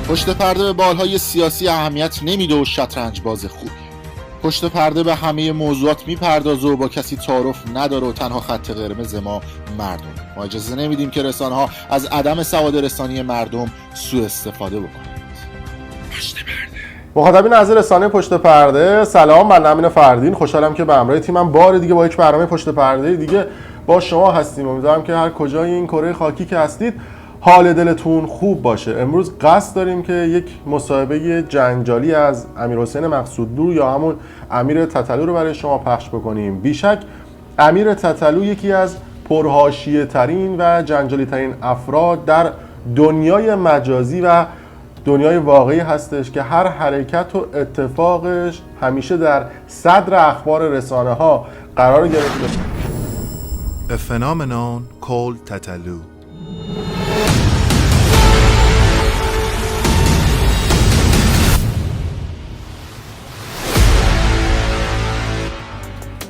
پشت پرده به بالهای سیاسی اهمیت نمیده و شطرنج باز خوبی. پشت پرده به همه موضوعات میپردازه و با کسی تعارف نداره و تنها خط قرمز ما مردم. ما اجازه نمیدیم که رسانه‌ها از عدم سواد رسانی مردم سوء استفاده بکنند. پشت پرده. مخاطبین از رسانه پشت پرده، سلام، من امین فردین. خوشحالم که به همراه تیمم بار دیگه با یک برنامه پشت پرده دیگه با شما هستیم. امیدوارم که هر کجای این کره خاکی که هستید حال دلتون خوب باشه. امروز قصد داریم که یک مصاحبه جنجالی از امیرحسین مقصودلو یا همون امیر تتلو رو برای شما پخش بکنیم. بیشک امیر تتلو یکی از پرحاشیه ترین و جنجالی ترین افراد در دنیای مجازی و دنیای واقعی هستش که هر حرکت و اتفاقش همیشه در صدر اخبار رسانه ها قرار گرفته. A phenomenon called Tatalu.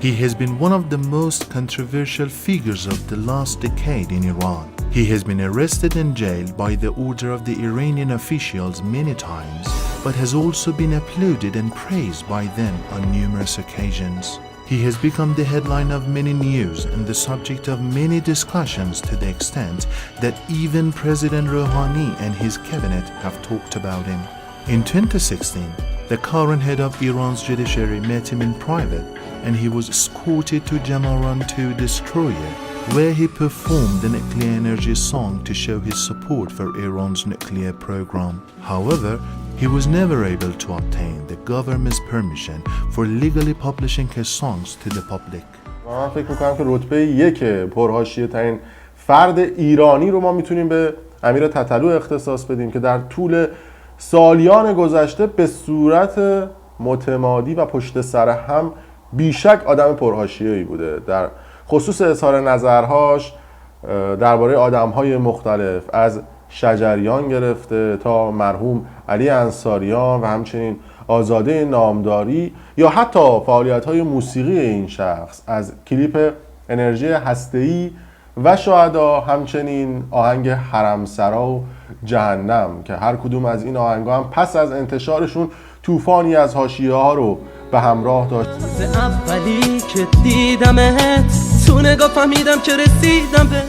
He has been one of the most controversial figures of the last decade in Iran. He has been arrested and jailed by the order of the Iranian officials many times, but has also been applauded and praised by them on numerous occasions. He has become the headline of many news and the subject of many discussions to the extent that even President Rouhani and his cabinet have talked about him. In 2016, the current head of Iran's judiciary met him in private and he was escorted to Jamaran 2 destroyer, where he performed the nuclear energy song to show his support for Iran's nuclear program. However, he was never able to obtain the government's permission for legally publishing his songs to the public. من فکر میکنم که رتبه یک پرحاشیه ترین فرد ایرانی رو ما میتونیم به امیر تتلو اختصاص بدیم که در طول سالیان گذشته به صورت متمادی و پشت سر هم بیشک آدم پرحاشیه‌ای بوده در خصوص اظهار نظرهاش درباره آدم‌های مختلف، از شجریان گرفته تا مرحوم علی انصاریان و همچنین آزاده نامداری یا حتی فعالیت‌های موسیقی این شخص، از کلیپ انرژی هسته‌ای و شهدا، همچنین آهنگ حرمسرا و جهنم که هر کدوم از این آهنگ‌ها هم پس از انتشارشون طوفانی از حاشیه‌ها رو به همراه داشت. اولی که دیدمت تو نگاه فهمیدم که رسیدم به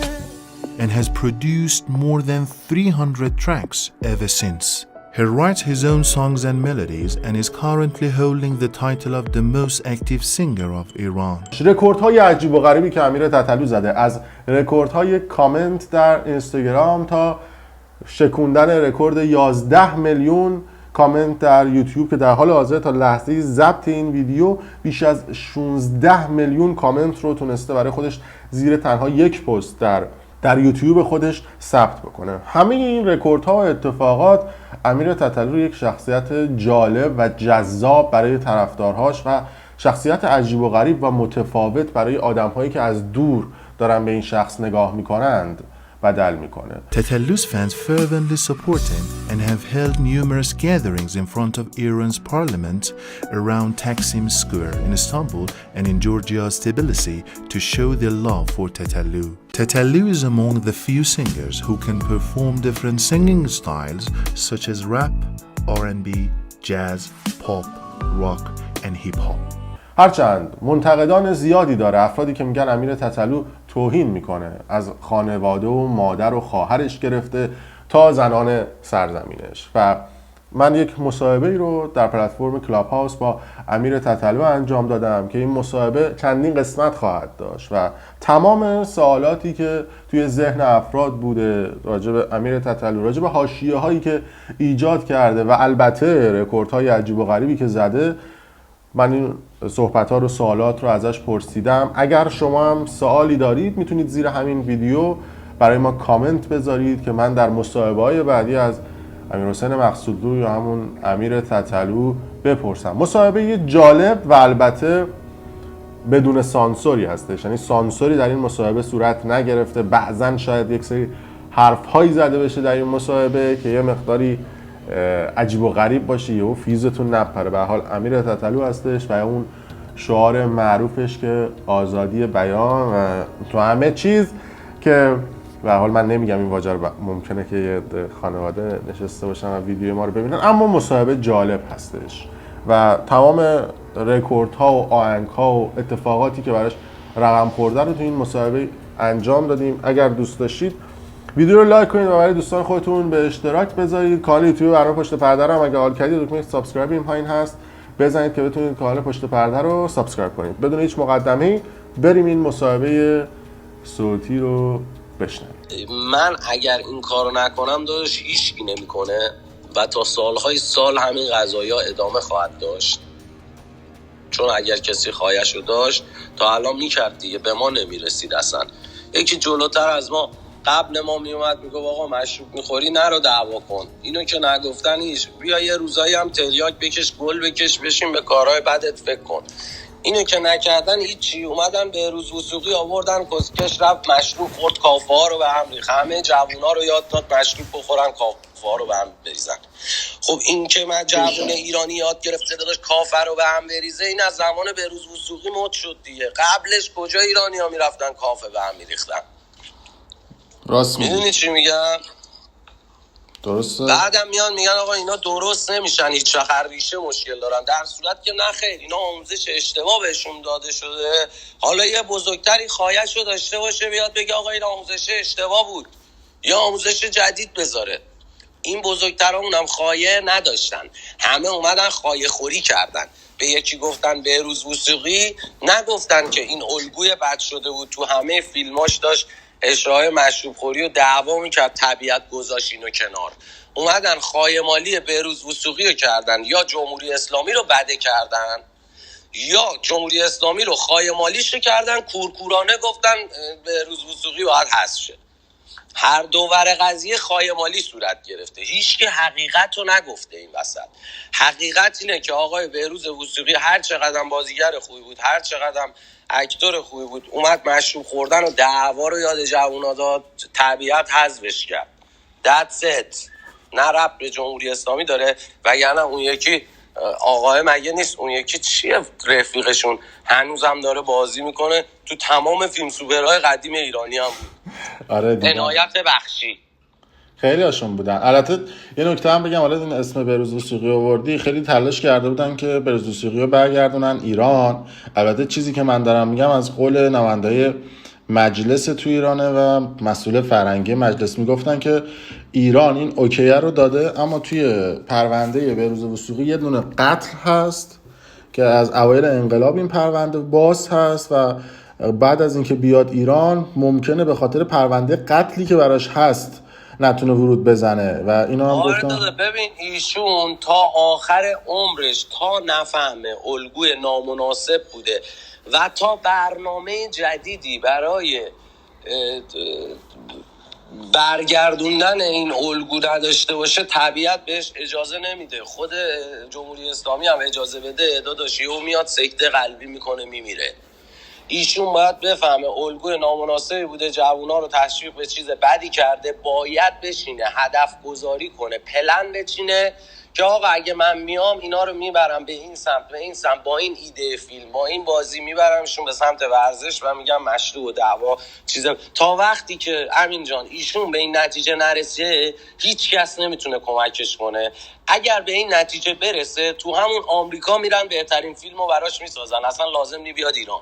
And has produced more than 300 tracks ever since. He writes his own songs and melodies and is currently holding the title of the most active singer of Iran. رکوردهای عجیب و غریبی که امیر تتلو زده، از رکوردهای کامنت در اینستاگرام تا شکوندن رکورد 11 میلیون کامنت در یوتیوب که در حال حاضر تا لحظه ضبط این ویدیو بیش از 16 میلیون کامنت رو تونسته برای خودش زیر تنها یک پست در یوتیوب خودش ثبت بکنه. همه این رکوردها و اتفاقات امیر تتلو یک شخصیت جالب و جذاب برای طرفدارهاش و شخصیت عجیب و غریب و متفاوت برای آدم‌هایی که از دور دارن به این شخص نگاه میکنند بدل میکنه. Tatalu's fans fervently support him and have held numerous gatherings in front of Iran's parliament around Taksim Square in Istanbul and in Georgia's Tbilisi to show their love for Tatalu. Tatalu is among the few singers who can perform different singing styles such as rap, R&B, jazz, pop, rock and hip hop. هرچند منتقدان زیادی داره، افرادی که میگن امیر تتلو توهین میکنه، از خانواده و مادر و خواهرش گرفته تا زنان سرزمینش. و من یک مصاحبه رو در پلتفرم کلاب هاوس با امیر تتلو انجام دادم که این مصاحبه چندین قسمت خواهد داشت و تمام سوالاتی که توی ذهن افراد بوده راجع به امیر تتلو، راجع به حاشیه هایی که ایجاد کرده و البته رکوردهای عجیب و غریبی که زده، من این صحبت‌ها رو، سوالات رو ازش پرسیدم. اگر شما هم سوالی دارید میتونید زیر همین ویدیو برای ما کامنت بذارید که من در مصاحبه‌های بعدی از امیرحسین مقصودلو یا همون امیر تتلو بپرسم. مصاحبه جالب و البته بدون سانسوری هستش، یعنی سانسوری در این مصاحبه صورت نگرفته. بعضن شاید یک سری حرف‌هایی زده بشه در این مصاحبه که یه مقداری عجیب و غریب باشه، یهو فیزتون نپره. به هر حال امیر تتلو هستش و اون شعار معروفش که آزادی بیان و تو همه چیز که به هر حال من نمیگم این واژه رو، ممکنه که یه خانواده نشسته باشن و ویدیو ما رو ببینن، اما مصاحبه جالب هستش و تمام رکوردها و آهنگ‌ها و اتفاقاتی که براش رقم خورده رو تو این مصاحبه انجام دادیم. اگر دوست داشتید ویدیو رو لایک کنید و برای دوستان خودتون به اشتراک بذارید. کانال یوتیوب برنامه پشت پرده رو اگه حال کردید دکمه سابسکرایب این پایین هست بزنید که بتونید کانال پشت پرده رو سابسکرایب کنید. بدون هیچ مقدمه‌ای بریم این مصاحبه صوتی رو بشنویم. من اگر این کارو نکنم داداش هیچکی نمیکنه و تا سالهای سال همین قضایا ادامه خواهد داشت، چون اگر کسی خواهشو داشت تا الان میکرد دیگه، به ما نمیرسید اصلا. یکی جلوتر از ما قبل ما میومد میگه آقا مشروب میخوری نرو دعوا کن، اینو که نگفتن هیچ، بیا یه روزایی هم تریاک بکش گل بکش بشین به کارهای بدت فکر کن. اینو که نکردن هیچی. اومدن بهروز وثوقی آوردن کسکش رفت مشروب خورد کافه ها رو به هم ریخت، همه جوونا رو یاد داد مشروب بخورن کافه ها رو به هم بریزن. خب این که من جوون ایرانی یاد گرفته داداش کافه رو به هم بریزه، این از زمان بهروز وثوقی مد شد دیگه. قبلش کجا ایرانی‌ها میرفتن کافه به هم میریختن؟ راست میگی. میدونی چی میگم؟ درسته. بعدم میان میگن آقا اینا درست نمیشن، هیچ وقت ریشه مشکل دارن، در صورت که نه خیر، اینا آموزش اشتباه بهشون داده شده. حالا یه بزرگتری خواهشو داشته باشه بیاد بگه آقا این آموزش اشتباه بود یا آموزش جدید بذاره. این بزرگترامون هم خایه نداشتن، همه اومدن خایه خوری کردن. به یکی گفتن بهروز وثوقی، نگفتن که این الگوی بد شده بود، تو همه فیلماش داشت اشراع مشروب خوری و دعوا میکرد، طبیعت گذاشت اینو کنار. اومدن خایمالی بهروز وثوقی رو کردن، یا جمهوری اسلامی رو بده کردن یا جمهوری اسلامی رو خایمالیش رو کردن، کورکورانه گفتن بهروز وثوقی باید حذف شه. هر دو ور قضیه خایمالی صورت گرفته، هیچ که حقیقت رو نگفته این وسط. حقیقت اینه که آقای بهروز وثوقی هر چقدر بازیگر خوبی بود، هر چقدر اکتور خوبی بود، اومد مشروب خوردن و دعوا رو یاد جوونا داد، طبیعت حذفش کرد. That's it. نه ربط به جمهوری اسلامی داره. و یعنی اون یکی آقای مگه نیست، اون یکی چیه رفیقشون هنوزم داره بازی میکنه، تو تمام فیلم سوپرهای قدیم ایرانی هم بود. آره دیگه. عنایت بخشی خیلی هاشون بودن. البته یه نکته هم بگم، حالا این اسم بهروز وثوقی آوردی، خیلی تلاش کرده بودن که بهروز وثوقی رو برگردونن ایران. البته چیزی که من دارم میگم از قول نماینده‌های مجلس تو ایرانه و مسئول فرهنگی مجلس، میگفتن که ایران این اوکیه رو داده، اما توی پرونده بهروز وثوقی یه دونه قتل هست که از اوایل انقلاب این پرونده باز هست و بعد از اینکه بیاد ایران ممکنه به خاطر پرونده قتلی که براش هست نتونه ورود بزنه و اینا هم گفتن. ببین ایشون تا آخر عمرش تا نفهمه الگوی نامناسب بوده و تا برنامه جدیدی برای برگردوندن این الگو نداشته باشه، طبیعت بهش اجازه نمیده. خود جمهوری اسلامی هم اجازه بده داداش یهو میاد سکته قلبی میکنه میمیره. ایشون باید بفهمه الگوی نامناسبی بوده، جوونا رو تشویق به چیز بدی کرده، باید بشینه هدف گذاری کنه، پلن بچینه که آقا اگه من میام اینا رو میبرم به این سمت به این سمت، با این ایده فیلم با این بازی میبرمشون به سمت ورزش و میگم مشروع و دعوا چیز. تا وقتی که امین جان ایشون به این نتیجه نرسه هیچ کس نمیتونه کمکش کنه. اگر به این نتیجه برسه تو همون آمریکا میرن بهترین فیلمو براش میسازن، اصلا لازم نی بیاد ایران.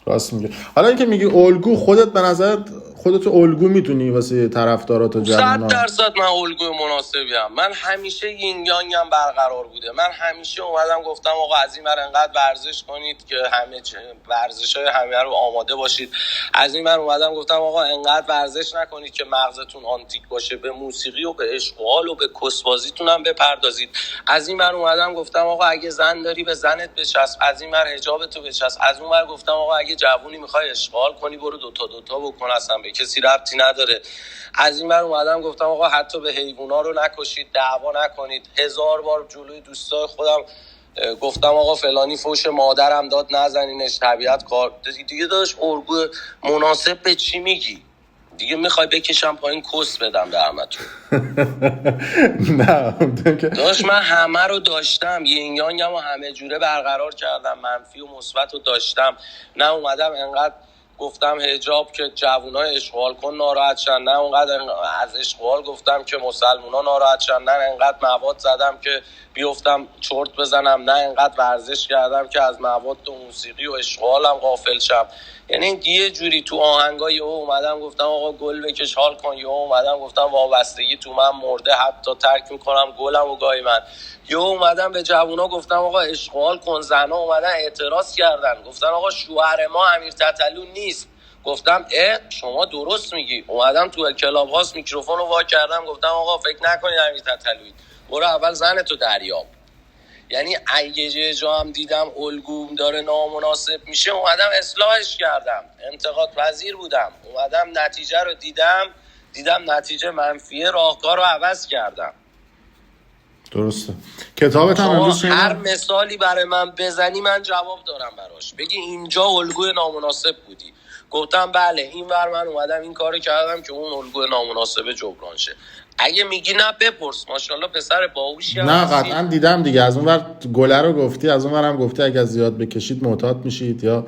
راست میگه. حالا اینکه میگی الگو، خودت به نظر خودت الگو میتونی واسه طرفدارات و جوونا؟ 100% من الگوی مناسبیم. من همیشه یین یانگم برقرار بوده. من همیشه اومدم گفتم آقا از این ور انقدر ورزش کنید که همه ورزش‌های همه رو آماده باشید. از این ور اومدم گفتم آقا انقدر ورزش نکنید که مغزتون آنتیک باشه، به موسیقی و به اشغال و به کسبازیتون هم بپردازید. از این ور اومدم گفتم آقا اگه زن داری به زنت بچسب، از این ور حجابتو بچسب. از اون ور گفتم آقا اگه جوونی میخوای اشغال کنی برو دوتا بکن، اصلا به کسی ربطی نداره. از این ور اومدم گفتم آقا حتی به حیوونا رو نکشید، دعوا نکنید. 1000 بار جلوی دوستای خودم گفتم آقا فلانی فوش مادرم داد نزنینش، طبیعت کار دیگه داشت. الگو مناسب به چی میگی؟ دیگه میخوای بکشم پایین کس بدم درمتون؟ نه داشت من همه رو داشتم، یین یانگم و همه جوره برقرار کردم، منفی و مثبت رو داشتم. نه اومدم انقدر گفتم حجاب که جوونای اشغال کن ناراحت شن، نه اونقدر از اشغال گفتم که مسلمونا ناراحت شن، نه انقدر مواد زدم که بیفتم چرت بزنم، نه انقدر ورزش کردم که از مواد و موسیقی و اشغالم غافل شم. یعنی یه جوری تو آهنگای اومدم گفتم آقا گل بکش حال کن، یا اومدم گفتم وابستگی تو من مرده حتی ترک میکنم گلم و گاهی من، یا اومدم به جوونا گفتم آقا اشغال کن. زنا اومدن اعتراض کردن گفتن آقا شوهر ما امیر تتلو نیست. گفتم شما درست میگی. اومدم تو کلاب هاست میکروفون رو وا کردم گفتم آقا فکر نکنید امیر تتلویی، برو اول زنتو دریاب. یعنی اگه جا هم دیدم الگوم داره نامناسب میشه اومدم اصلاحش کردم، انتقاد پذیر بودم، اومدم نتیجه رو دیدم نتیجه منفیه، راهکار رو عوض کردم. درسته. کتابت هم امروز هر مثالی برای من بزنی من جواب دارم براش. بگی اینجا الگوی نامناسب بودی، گفتم بله این ور من اومدم این کارو کردم که اون الگوی نامناسب جبران شه. اگه میگی نه بپرس، ماشاءالله پسر باهوشی. نه قطعا دیدم دیگه، از اون ور گله رو گفتی، از اون ور هم گفتی اگه زیاد بکشید معتاد میشید، یا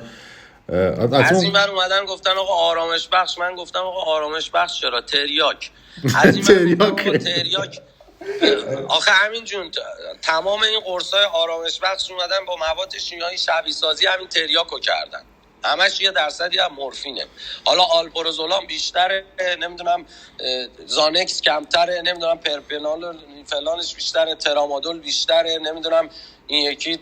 از این ور اومدن گفتن آقا آرامش بخش، من گفتم آقا آرامش بخش چرا، تریاک. از این ور تریاک. آخه همین جون تمام این قرصای آرامش بخش اومدن با مواد شیمیایی شبیه سازی همین تریاکو کردن، همش 1% هم مورفینه. حالا آلپروزولام بیشتره، نمیدونم زانکس کمتره، نمیدونم پرپنال فلانش بیشتره، ترامادول بیشتره، نمیدونم این یکی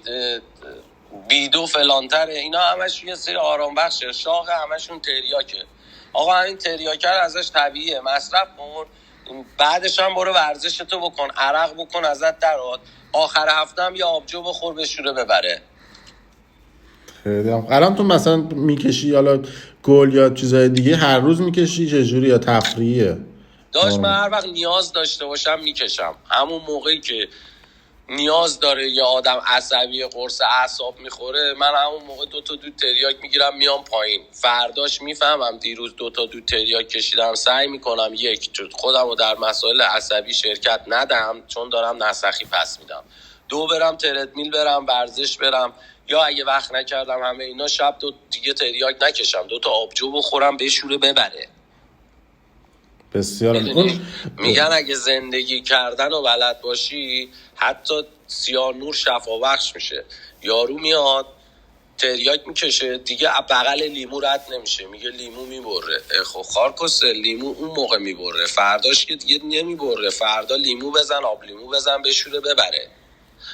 بیدو فلانتره، اینا همش یه سری آرام بخشه، شاق همشون تریاکه. آقا همین تریاکه ازش طبیعیه مصرف کن، بعدش هم برو ورزشتو بکن، عرق بکن ازت درآد، آخر هفته هم یه آبجو بخور بشوره ببره. خیلی هم. الان تو مثلا میکشی حالا گل یا چیزای دیگه هر روز میکشی چجوری یا تفریحیه؟ داشت من هر وقت نیاز داشته باشم میکشم، همون موقعی که نیاز داره یه آدم عصبی قرص اعصاب میخوره من همون موقع 2 تا دود تریاک میگیرم میام پایین، فرداش میفهمم دیروز 2 تا دود تریاک کشیدم، سعی میکنم خودم رو در مسائل عصبی شرکت ندم چون دارم نسخی پس میدم، 2 برم تردمیل برم ورزش برم، یا اگه وقت نکردم همه اینا شب 2 دیگه تریاک نکشم، 2 تا آبجو بخورم بشوره ببره. بسیار میگن اگه زندگی کردن و بلد باشی حتی سیانور شفابخش میشه. یارو میاد تریاک میکشه دیگه بغل لیمو رد نمیشه، میگه لیمو میبره، خب خارکسته لیمو اون موقع میبره، فرداش که دیگه نمیبره، فردا لیمو بزن، آب لیمو بزن بشوره ببره،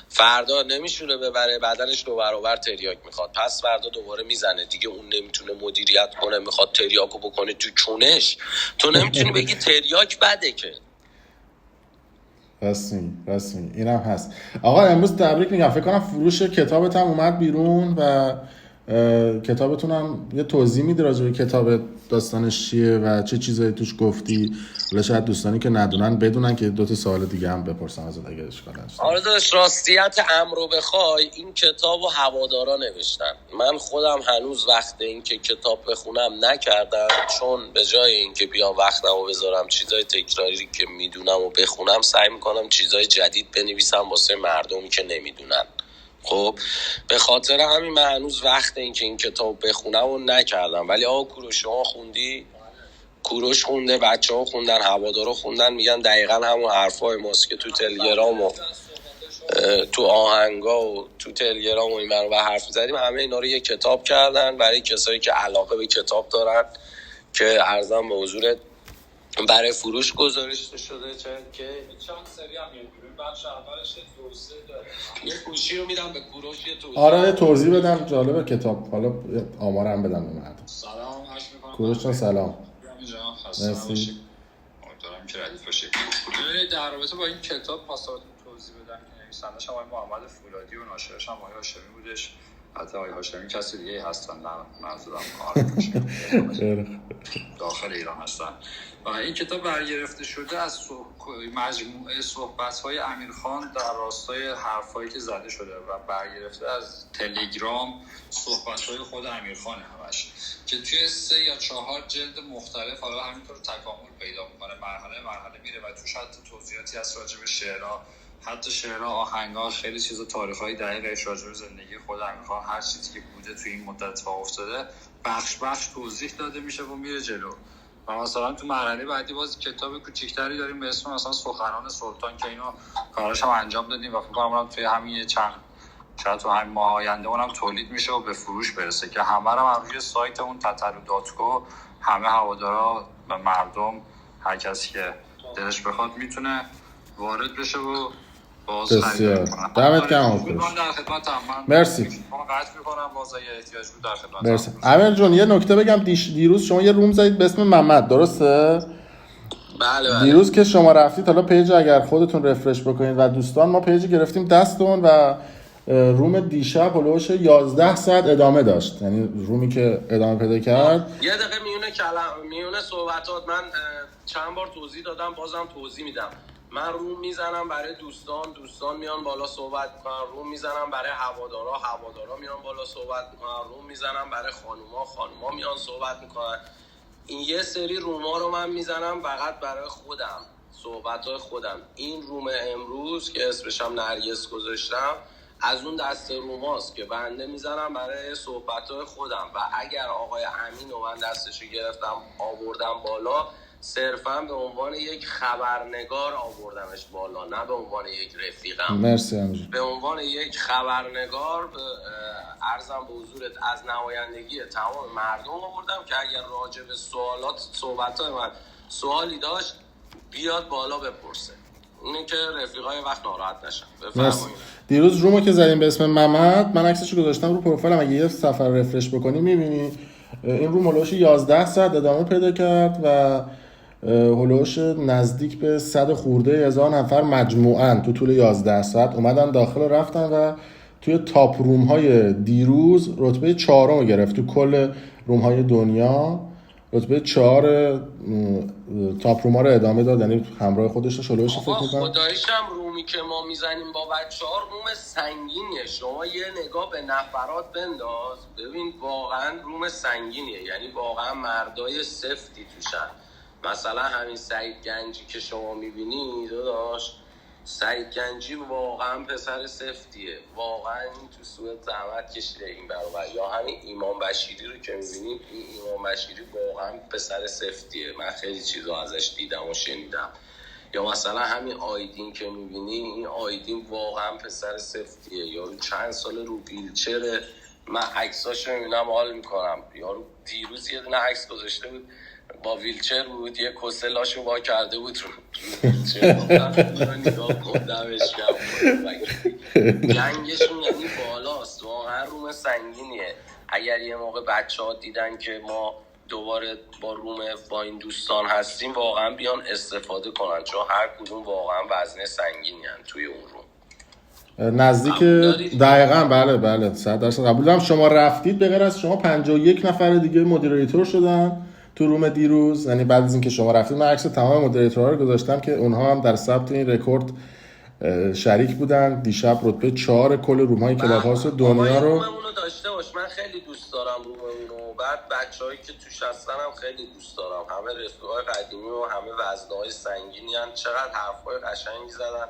فردا نمیشونه ببره بدنش 2 برابر تریاک میخواد، پس فردا دوباره میزنه دیگه، اون نمیتونه مدیریت کنه میخواد تریاکو بکنه تو چونش، تو نمیتونی بگی تریاک بده که. رسمی اینم هست. آقا امروز تبریک میگم، فکر کنم فروش کتابت هم اومد بیرون و کتابتون هم یه توضیح میده راجع به کتاب داستانش چیه و چه چیزایی توش گفتی، ولی شاید دوستانی که ندونن بدونن که 2 تا سوال دیگه هم بپرسن ازت اگه اشکال نداشت. آره داشت راستیت امرو بخوای این کتابو هوادارا نوشتن، من خودم هنوز وقت این که کتاب بخونم نکردم، چون به جای اینکه بیام وقتمو بذارم چیزای تکراری که میدونم و بخونم سعی میکنم چیزای جدید بنویسم واسه مردمی که نمیدونن. خب به خاطر همین من هنوز وقت این که این کتاب بخونم و نکردم. ولی آقا کوروش شما خوندی؟ کوروش خونده، بچه ها خوندن، هوادارا خوندن، میگن دقیقا همون حرفای ماست که تو تلگرام و تو آهنگا و تو تلگرام و این برای حرف زدیم، همه اینا رو یه کتاب کردن برای کسایی که علاقه به کتاب دارن که ارزم به حضورت برای فروش گذاشته شده. که چند سری هم میگیریم بخش اولش توضیح داره، یه گوشی رو میدم به کوروش یه توضیح. آره توضیح بدم جالبه کتاب، حالا آمارم بدم به مردم. سلام عرض می‌کنم کوروش جان سلام. جان خسته نباشید، امیدوارم که ردیف باشید. در رابطه با این کتاب پاسختون توضیح بدم که نویسنده‌ش آقای محمد فولادی و ناشرش هم آقای هاشمی بودش. حتی آقای هاشمی کسی دیگه هستن، نه منظورم داخل ایران هستن. و این کتاب برگرفته شده از مجموعه صحبت‌های امیرخان در راستای حرفایی که زده شده و برگرفته از تلگرام صحبت‌های خود امیرخان همش، که توی 3 یا 4 جلد مختلف حالا همینطور تکامل پیدا می‌کنه، مرحله میره و توش حتی توضیحاتی از راجع به شعرها حتی شعرها، آهنگها، خیلی چیزا، تاریخ‌های دقیقش راجع به زندگی خود امیرخان، هر چیزی که بوده توی این مدت اتفاق افتاده بخش توضیح داده میشه و میره جلو. و مثلا تو مرحله بعدی باز کتاب کوچیک‌تری داریم به اسم مثلا سخنان سلطان که اینو کاراش هم انجام دادیم و فکر کنم توی همین چند شاید تو همین ماه آینده اونم تولید میشه و به فروش برسه که همه رو هم روی سایت اون تتلو.co همه هوادارا و مردم، هر کسی که دلش بخواد میتونه وارد بشه و باز بسیار دمت گرم آقا. در خدمتم. مرسی. من قطع می‌کنم، باز اگه احتیاج بود در خدمتم. مرسی. امیر جون یه نکته بگم، دیروز شما یه روم زدید به اسم محمد، درسته؟ بله. دیروز که شما رفتید، حالا پیج اگر خودتون رفرش بکنید و دوستان، ما پیج گرفتیم دستون و روم دیشب هلوش 11 ساعت ادامه داشت، یعنی رومی که ادامه پیدا کرد. یه دقیقه میونه صحبتات من چند بار توضیح دادم، بازم توضیح میدم. من روم میزنم برای دوستان میان بالا صحبت میکنن، روم میزنم برای هوادارا میان بالا صحبت میکنن، روم میزنم برای خانوما میان صحبت میکنن. این یه سری روما رو من میزنم فقط برای خودم، صحبتای خودم. این روم امروز که اسمشم نرگس گذاشتم از اون دسته روماست که بنده میزنم برای صحبتای خودم و اگر آقای امین و من دستشو گرفتم آوردم بالا، صرفا به عنوان یک خبرنگار آوردمش بالا، نه به عنوان یک رفیقم. مرسی امین. به عنوان یک خبرنگار عرضم به حضورت از نمایندگی تمام مردم آوردم که اگر راجع به صحبتای من سوالی داشت بیاد بالا بپرسه. اینه که رفیقای وقت ناراحت نشن. بفرمایید. دیروز رومو که زدیم به اسم محمد، من عکسشو گذاشتم رو پروفایلم، اگه یه سفر رفرش بکنی میبینی این روم هلوش 11 ساعت ادامه پیدا کرد و هلوش نزدیک به 100 خورده هزار نفر مجموعاً تو طول 11 ساعت اومدن داخل و رفتن و توی تاپ روم های دیروز رتبه 4 گرفت تو کل روم های دنیا. رتبه 4 تاپ روم ها رو ادامه داد، یعنی همراه خودش رو شلوش فکر میکنم. خدایشم رومی که ما میزنیم با بچه‌ها روم سنگینیه. شما یه نگاه به نفرات بنداز ببین، واقعا روم سنگینیه، یعنی واقعا مردای سفتی توشن. مثلا همین سعید گنجی که شما میبینی داداش، سعید گنجی واقعا پسر سفتیه، واقعا این تو سوئد زحمت کشیده این برابر. یا همین ایمان بشیری رو که میبینیم، این ایمان بشیری واقعا پسر سفتیه، من خیلی چیزا ازش دیدم و شنیدم. یا مثلا همین آیدین که میبینی، این آیدین واقعا پسر سفتیه، یارو چند سال رو ویلچره، من عکساشو میبینم حال میکنم. یارو دیروز یه دونه عکس گذاشته بود با ویلچر بود، یه کسلاشو با کرده بود رو ویلچر، نگاه کردمش جنگشون یعنی بالاست، واقعا روم سنگینیه. اگر یه موقع بچه ها دیدن که ما دوباره با این دوستان هستیم، واقعا بیان استفاده کنن، چون هر کدوم واقعا وزنه سنگینی هن توی اون روم. نزدیک دقیقاً بله 100% قبول دارم. شما رفتید به غیر از شما 51 نفر دیگه مدیریتور شدن تو روم دیروز، یعنی بعد از اینکه شما رفتید من عکس تمام مدیریتورها رو گذاشتم که اونها هم در ثبت این رکورد شریک بودن. دیشب رتبه 4 کل روم‌های کلاب‌هاوس دنیا رو روممونو داشته باش. من خیلی دوست دارم روممونو، بعد بچه‌هایی که توش هستن هم خیلی دوست دارم، همه رفیقای قدیمی و همه وزنه‌های سنگینی ان. چقدر حرفای قشنگی زدن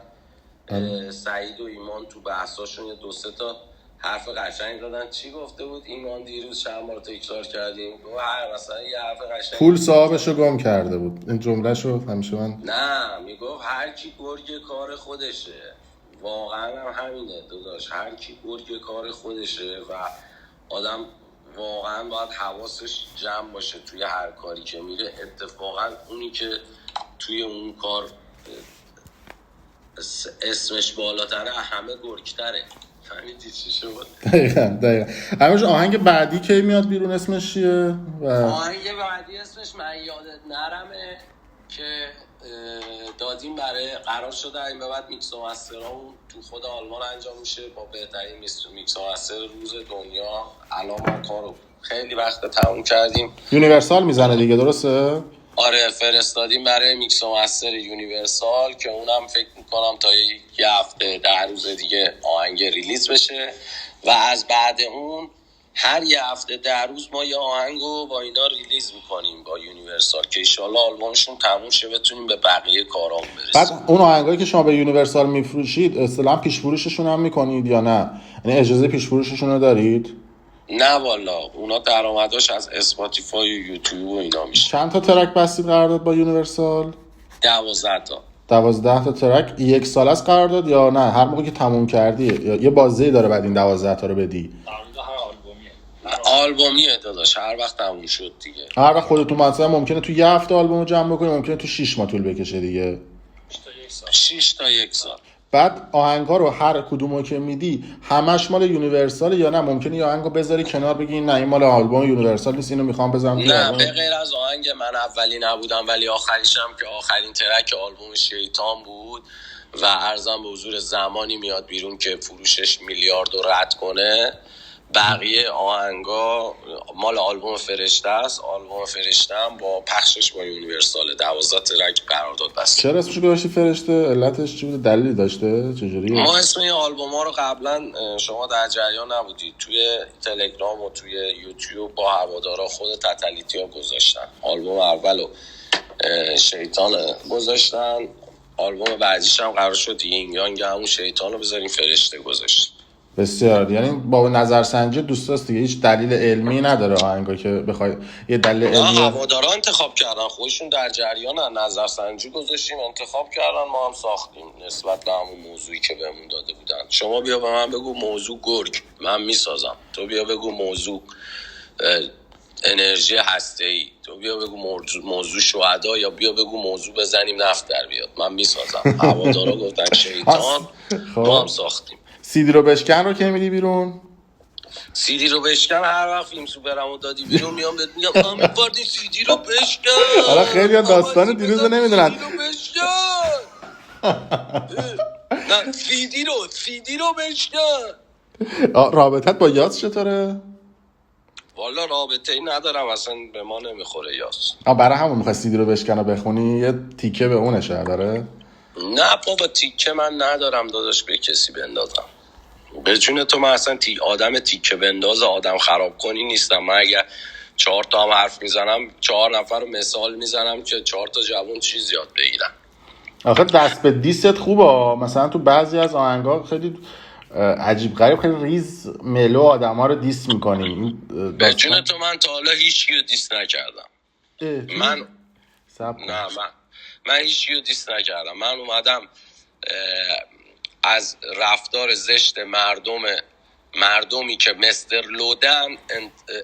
سعید و ایمان تو بحثاشون، یه دو سه تا حرف قشنگ دادن. چی گفته بود ایمان دیروز؟ چند بار تکرار کردیم و هر مثلا یه حرف قشنگ، پول صاحبشو گم کرده بود. این جملهشو همیشه من نه میگفت هر کی گرگ کار خودشه. واقعا هم همینه داداش، هر کی گرگ کار خودشه و آدم واقعا باید حواسش جمع باشه توی هر کاری که میره. اتفاقا اونی که توی اون کار اسمش بالاتره همه گرگتره. فهمیدی چی شد؟ دقیقا. همش آهنگ بعدی که میاد بیرون اسمش چیه؟ آهنگ بعدی اسمش من یادت نرمه که دادیم برای قرار شده این به بعد میکس و مسترامون تو خود آلمان انجام میشه با بهترین میکس و مستر روز دنیا. الان ما کارو خیلی وقت تموم کردیم. یونیورسال میزنه دیگه، درسته؟ آره فرستادیم برای میکس و مستر یونیورسال که اونم فکر میکنم تا یه هفته 10 روز دیگه آهنگ ریلیز بشه و از بعد اون هر یه هفته 10 روز ما یه آهنگو با اینا ریلیز میکنیم با یونیورسال که ایشالله آلبومشون تموم شه بتونیم به بقیه کارام برسیم. بعد اون آهنگایی که شما به یونیورسال میفروشید اصطلاحاً پیش فروششون هم میکنید یا نه؟ یعنی اجازه پیش فروششون رو دارید؟ نه والا اونا درآمداش از اسپاتیفای و یوتیوب و اینا میشه. چند تا ترک بستید قرارداد با یونیورسال؟ 12 تا. 12 تا ترک. یک سال است قرارداد یا نه هر موقع که تموم کردی یا یه بازه‌ای داره بعد این 12 تا رو بدی؟ آلبومیه داداش، هر وقت تموم شد دیگه. هر وقت خودتون مثلا ممکنه تو یه هفته آلبومو جمع بکنی، ممکنه تو 6 ماه طول بکشه دیگه. 6 تا 1 سال. بعد آهنگا رو هر کدومو که میدی همش مال یونیورسال یا نه ممکنه یه آهنگو بذاری کنار بگی نه این مال آلبوم یونیورسال نیست اینو میخوام بذارم تو نه آلبوم؟ به غیر از آهنگ من اولی نبودم ولی آخریشم که آخرین ترک آلبوم شیطان بود و ارزم به حضور زمانی میاد بیرون که فروشش میلیارد رو رد کنه. بقیه آهنگا مال آلبوم فرشته است. آلبوم فرشته هم با پخشش با یونیورسال 12 ترک قرارداد بسته. چرا اسمش گذاشتی فرشته؟ علتش چی بوده؟ دلیلی داشته؟ چجوریه؟ ما اسم این آلبوم ها رو قبلا شما در جریان نبودید توی تلگرام و توی یوتیوب با هوادارا خود تتلیتی ها گذاشتن. آلبوم اولو شیطان گذاشتن، آلبوم بعدیش هم قرار شد یینگ یانگ همون شیطان رو بذاریم فرشته گذاشت. بسیار. یعنی با نظرسنجی دوستاست دیگه، هیچ دلیل علمی نداره آهنگا که بخوای یه دلیل علمی. هوادارا انتخاب کردن، خودشون در جریانن، نظرسنجی گذاشتیم انتخاب کردن، ما هم ساختیم نسبت به همون موضوعی که بهمون داده بودن. شما بیا به من بگو موضوع گرگ، من میسازم. تو بیا بگو موضوع انرژی هسته‌ای، تو بیا بگو موضوع شهدا، یا بیا بگو موضوع بزنیم نفت در بیاد، من میسازم. هوادارا گفتن شیطان، ما هم ساختیم. سیدی رو بشکن رو که میدی بیرون؟ سیدی رو بشکن هر وقت فیلم سوپرمو دادی بیرون میام بهت میگم من می‌پردی سیدی رو بشکن. حالا خیلی ها داستان دیروز رو نمیدونن. سیدی رو بشکن. نه سیدی رو بشکن. رابطت با یاس چطوره؟ والا رابطه ای ندارم، اصلا به ما نمیخوره یاس. برای همون میخوای سیدی رو بشکن و بخونی؟ یه تیکه به اونشه داره؟ نه بابا تیکه من ندارم داداش به کسی بندازم. به جون تو من اصلا آدم تیکه بنداز آدم خراب کنی نیستم. من اگر 4 تا هم حرف میزنم 4 نفر رو مثال میزنم که 4 تا جوون چیز یاد بگیرن. آخه دست به دیست خوبه. مثلا تو بعضی از آهنگا خیلی عجیب غریب خیلی ریز ملو آدما رو دیس میکنی. به جون تو من تا حالا هیچ کیو دیس نکردم. من هیچ کیو دیس نکردم. من اومدم از رفتار زشت مردمی که مستر لودن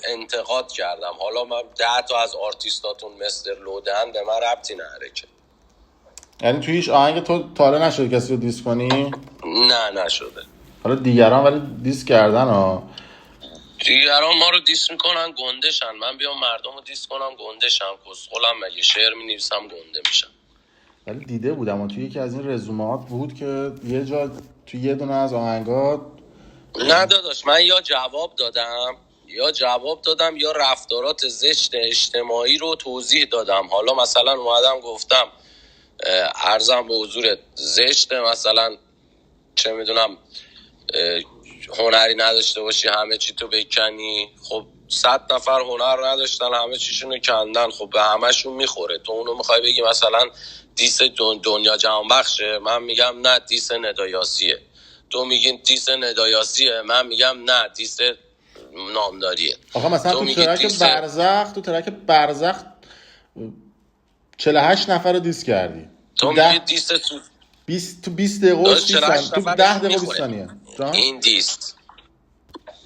انتقاد کردم. حالا من 10 تا از آرتیستاتون مستر لودن به من ربطی نداره که. یعنی تو هیچ آهنگ تو تا حالا نشده کسی رو دیس کنی؟ نه نشده. حالا دیگران ولی دیس کردن ها. دیگران ما رو دیس میکنن گندشن. من بیام مردم رو دیس کنم گندشم؟ کسخلم مگه؟ شعر مینویسم گنده میشم. ولی دیده بودم و توی یکی از این رزومات بود که یه جا توی یه دونه از آهنگات نه داداش من یا جواب دادم یا رفتارات زشت اجتماعی رو توضیح دادم. حالا مثلا اومدم گفتم عرضم به حضورت زشت مثلا چه میدونم هنری نداشته باشی همه چی تو بکنی. خب 100 نفر هنر نداشتن همه چیشونو کندن، خب به همشون میخوره. تو اونو میخوای بگی مثلا دیس دنیا جهان بخشه، من میگم نه دیس ندایاسیه. تو میگین دیس ندایاسیه، من میگم نه دیس نامداریه. آقا مثلا تو ترک برزخ 48 نفر رو دیس کردی. تو میگی دیس تو 20 دقیقه و 30 ثانیه، تو 10 دقیقه و 20 ثانیه. این دیس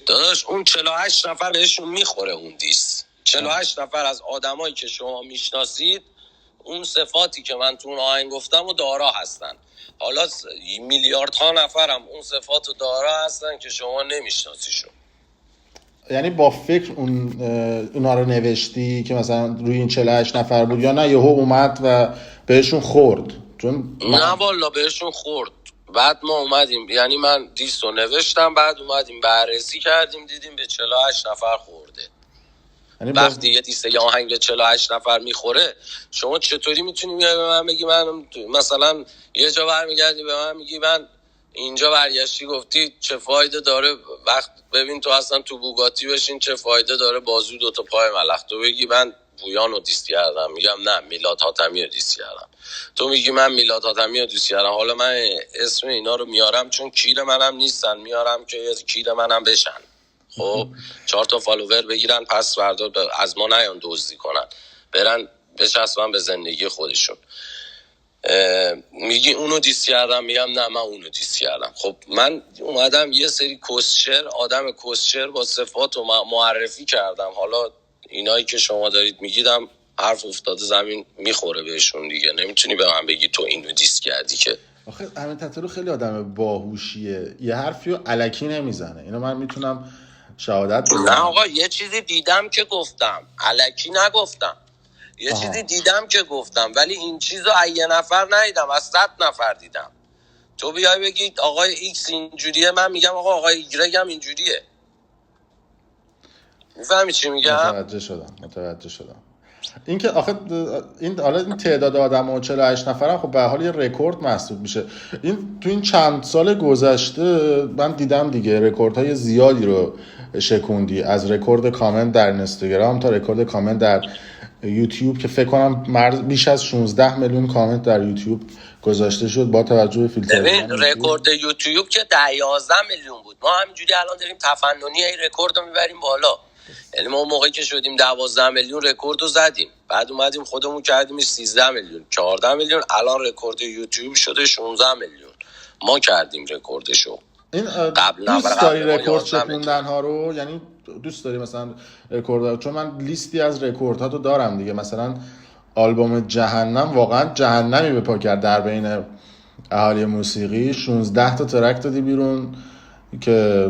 داداش اون 48 نفر بهشون میخوره. اون دیس 48 نفر از آدمایی که شما میشناسید اون صفاتی که من تو اون آهنگ گفتم و دارا هستن. حالا میلیاردها نفرم اون صفاتو دارا هستن که شما نمیشناسیشون. یعنی با فکر اونا رو نوشتی که مثلا روی این 48 نفر بود یا نه یهو اومد و بهشون خورد؟ نه والا بهشون خورد. بعد ما اومدیم، یعنی من دیس رو نوشتم بعد اومدیم بررسی کردیم دیدیم به 48 نفر خورده. یعنی وقتی یه دیست یه آهنگ به 48 نفر میخوره شما چطوری میتونی به من بگی من مثلا یه جا برمیگردی به من میگی من اینجا برگشتی گفتی چه فایده داره وقت ببین تو اصلا تو بوگاتی بشین چه فایده داره بازو دوتا پای ملخ، تو بگی من پویان رو دیست کردم، میگم نه میلاد حاتمی رو دیست کردم، تو میگی من میلاد حاتمی رو دیست کردم. حالا من اسم اینا رو میارم چون کیر منم نیستن، میارم که کیر منم بشن. خب 4 تا فالوور بگیرن پس فردا از ما نیان دزدی کنن، برن بچسبن به زندگی خودشون. میگی اونو دیس کردم، میگم نه من اونو دیس کردم. خب من اومدم یه سری آدم کسشر با صفات رو معرفی کردم. حالا اینایی که شما دارید میگیدم حرف افتاده زمین میخوره بهشون دیگه. نمیتونی به من بگی تو اینو دیس کردی که. آخه امین تتلو خیلی آدم باهوشیه، یه حرفی رو الکی نمیزنه، اینو من میتونم شهادت بدم. نه آقا یه چیزی دیدم که گفتم، الکی نگفتم. یه چیزی دیدم که گفتم، ولی این چیزو یه نفر ندیدم، از 100 نفر دیدم. تو بیای بگی آقای ایکس اینجوریه، من میگم آقا آقای ایگرگ هم اینجوریه. میفهمی چی میگم؟ متوجه شدم. این که آخه این تعداد آدم و 48 نفرم خب به حال یه رکورد محسوب میشه. این تو این چند سال گذشته من دیدم دیگه رکوردهای زیادی رو شکوندی، از رکورد کامنت در اینستاگرام تا رکورد کامنت در یوتیوب که فکر کنم بیش از 16 میلیون کامنت در یوتیوب گذاشته شد با توجه به فیلتر. ببین رکورد یوتیوب که 11 میلیون بود، ما همینجوری الان داریم تفننی این رکورد رو میبریم بالا. یعنی ما موقعی که شدیم 12 میلیون رکورد رو زدیم، بعد اومدیم خودمون کردیمش 13 میلیون 14 میلیون، الان رکورد یوتیوب شده 16 میلیون. ما کردیم رکوردشو. این دوست داری رکورد شکوندن ها رو؟ یعنی دوست داری مثلا رکورد؟ چون من لیستی از رکوردها تو دارم دیگه، مثلا آلبوم جهنم واقعا جهنمی به پا کرد در بین اهالی موسیقی. 16 تا ترک دادی بیرون که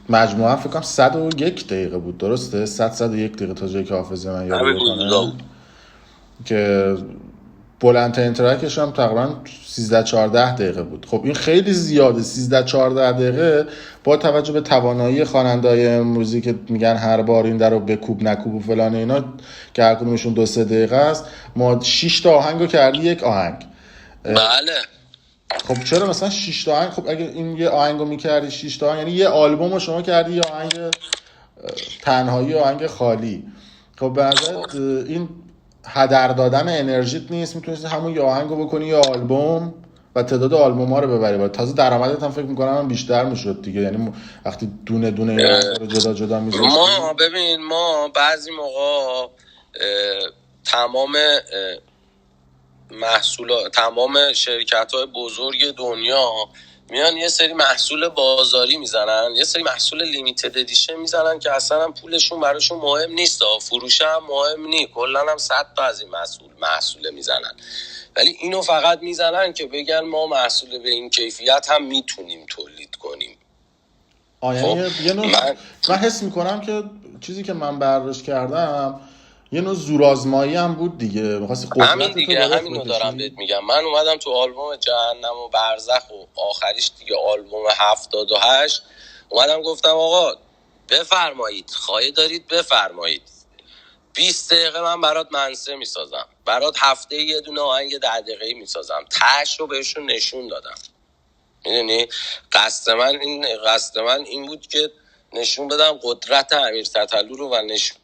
مجموعا فکر کنم 101 دقیقه بود، درسته؟ 101 دقیقه تا جایی که حافظه من یاد میکنه، که بلندترین ترکش هم تقریبا 13-14 دقیقه بود. خب این خیلی زیاده، 13-14 دقیقه با توجه به توانایی خواننده‌های امروزی که میگن هر بار این درو بکوب نکوب و فلان اینا که هر کدومشون 2-3 دقیقه است. ما 6 تا آهنگو کردی یک آهنگ. بله. خب چرا مثلا 6 تا آهنگ؟ خب اگه این یه آهنگو می‌کردی 6 تا آهنگ، یعنی یه آلبومو شما کردی یه آهنگ تنهایی و آهنگ خالی. خب به نظرت این هدر دادن انرژیت نیست؟ میتونستی همون یه آهنگو بکنی یه آلبوم و تعداد آلبوم‌ها رو ببری بالا. تازه درآمدت هم فکر می‌کنم بیشتر میشد دیگه، یعنی وقتی دونه دونه این رو جدا جدا می‌ذاشتی. ما ببین ما بعضی موقع تمام شرکت‌های بزرگ دنیا میان یه سری محصول بازاری میزنن، یه سری محصول لیمیتد ادیشن میزنن که اصلا هم پولشون براشون مهم نیست، فروش هم مهم نیست، کلا هم 100 تا از این محصول میزنن، ولی اینو فقط میزنن که بگن ما محصول به این کیفیت هم میتونیم تولید کنیم. یه نوع من حس میکنم که چیزی که من برداشت کردم یه نوع زورآزمایی هم بود دیگه، می‌خواستی قدرت همین دیگه، همینو دارم بهت میگم. من اومدم تو آلبوم جهنم و برزخ و آخریش دیگه آلبوم 78 اومدم گفتم آقا بفرمایید، خواهی دارید بفرمایید، 20 دقیقه من برات منسه میسازم، برات هفته یه دونه آهنگ 10 دقیقه‌ای میسازم، تهش رو بهشون نشون دادم. میدونی قصد من این بود که نشون بدم قدرت امیر تتلو رو و نشون